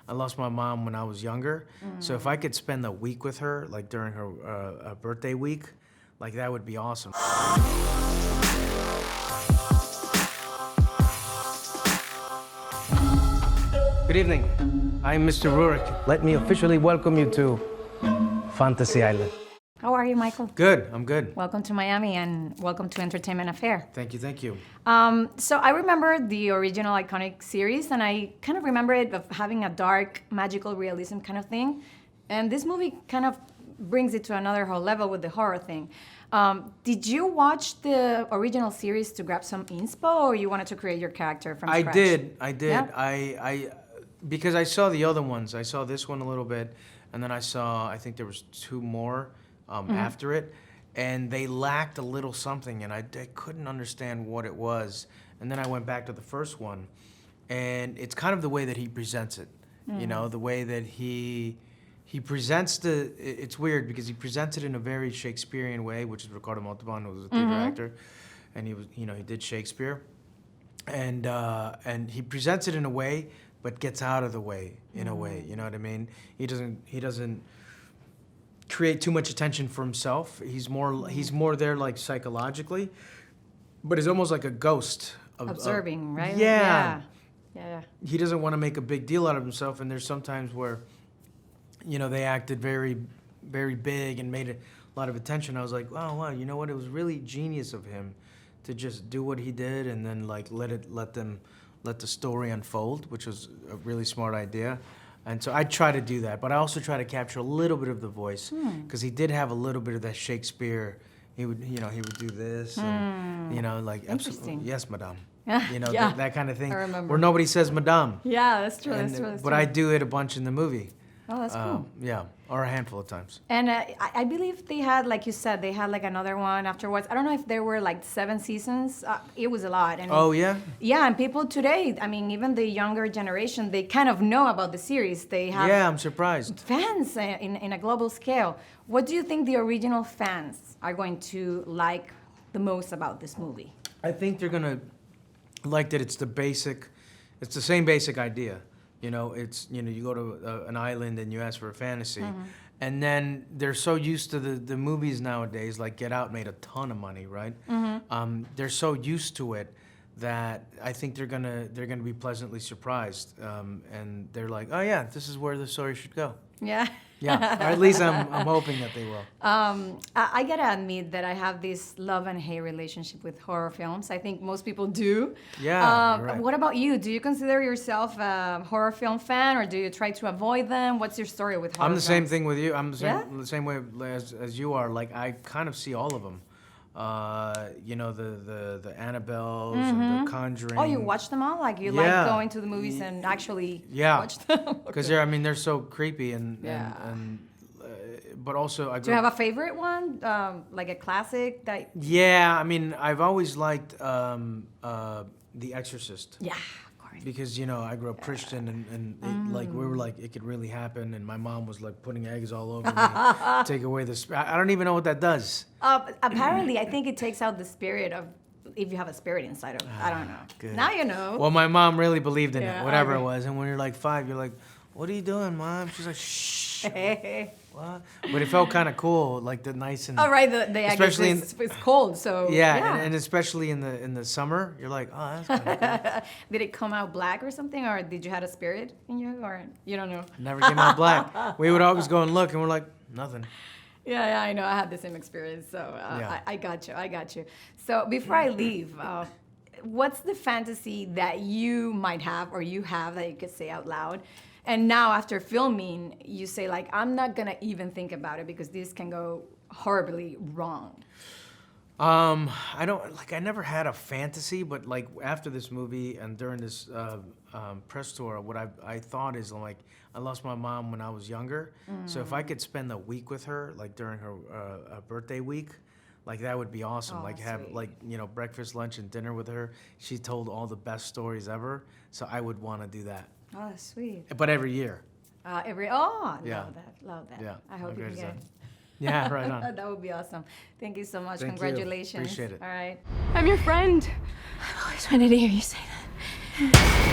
I lost my mom when I was younger. So if I could spend a week with her, like during her birthday week, like that would be awesome. Good evening. I'm Mr. Roarke. Let me officially welcome you to Fantasy Island. How are you, Michael? Good, I'm good. Welcome to Miami and welcome to Entertainment Affair. Thank you, thank you. So I remember the original iconic series, and I kind of remember it of having a dark, magical realism kind of thing. And this movie kind of brings it to another whole level with the horror thing. Did you watch the original series to grab some inspo, or you wanted to create your character from scratch? I did. Yeah? Because I saw the other ones. I saw this one a little bit, and then I think there was two more after it, and they lacked a little something, and I couldn't understand what it was. And then I went back to the first one, and it's kind of the way that he presents it, you know, the way that he presents it's weird because he presents it in a very Shakespearean way, which is Ricardo Montalban, who was a theater actor, and he did Shakespeare, and he presents it in a way, but gets out of the way in a way, you know what I mean? He doesn't create too much attention for himself. He's more there like psychologically, but he's almost like a ghost Observing, right? Yeah. Yeah. He doesn't want to make a big deal out of himself, and there's sometimes where, you know, they acted very, very big and made a lot of attention. I was like, wow, you know what? It was really genius of him to just do what he did and then like let the story unfold, which was a really smart idea. And so I try to do that, but I also try to capture a little bit of the voice because he did have a little bit of that Shakespeare. He would do this, and, you know, like Interesting. Yes, madame. Yeah. You know, Yeah. that kind of thing. I remember. Where nobody says madame. Yeah, that's true. But I do it a bunch in the movie. Oh, that's cool. Yeah, or a handful of times. And I believe they had, like you said, they had like another one afterwards. I don't know if there were like 7 seasons. It was a lot. And Oh, yeah? yeah, and people today, I mean, even the younger generation, they kind of know about the series. They have Yeah, I'm surprised. fans in a global scale. What do you think the original fans are going to like the most about this movie? I think they're gonna like that it's the same basic idea. You know, you go to an island and you ask for a fantasy. And then they're so used to the movies nowadays, like Get Out made a ton of money, right? They're so used to it that I think they're gonna be pleasantly surprised. And they're like, oh yeah, this is where the story should go. Yeah. Yeah, or at least I'm hoping that they will. I gotta admit that I have this love and hate relationship with horror films. I think most people do. Yeah, you're right. What about you? Do you consider yourself a horror film fan, or do you try to avoid them? What's your story with horror I'm the films? same thing with you. I'm Yeah? the same way as you are. Like I kind of see all of them. You know, the Annabelles and the Conjuring. Oh, you watch them all? Like you Yeah. like going to the movies and actually Yeah. watch them? Because Okay. they're so creepy and but also I Do you have a favorite one? Like a classic that? Yeah, I mean I've always liked The Exorcist. Yeah, of course. Because, you know, I grew up Christian and it, like we were like it could really happen, and my mom was like putting eggs all over me, take away the I don't even know what that does. Apparently, I think it takes out the spirit of if you have a spirit inside of. I don't know. Good. Now you know. Well, my mom really believed in Yeah, it, whatever I it agree. was. And when you're like 5, you're like, what are you doing, Mom? She's like, shh. All What? But it felt kind of cool, like the nice and right, the Especially it's cold, so yeah. And especially in the summer, you're like, oh, that's kind of cool. Did it come out black or something, or did you have a spirit in you, or you don't know? Never came out black. We would always go and look, and we're like, nothing. Yeah, I know. I had the same experience, so Yeah. I got you. So before I leave, what's the fantasy that you might have or you have that you could say out loud? And now after filming, you say like, I'm not gonna even think about it because this can go horribly wrong. I never had a fantasy, but like after this movie and during this press tour, what I thought is like, I lost my mom when I was younger. So if I could spend a week with her, like during her birthday week, like that would be awesome. Oh, like have sweet. like, you know, breakfast, lunch, and dinner with her. She told all the best stories ever. So I would want to do that. Oh, that's sweet. But every year. Love Yeah. love that. Yeah, I hope how you great can is get that? it. Yeah, right on. That would be awesome. Thank you so much. Thank you. Congratulations. Appreciate it. All right. I'm your friend. I've always wanted to hear you say that.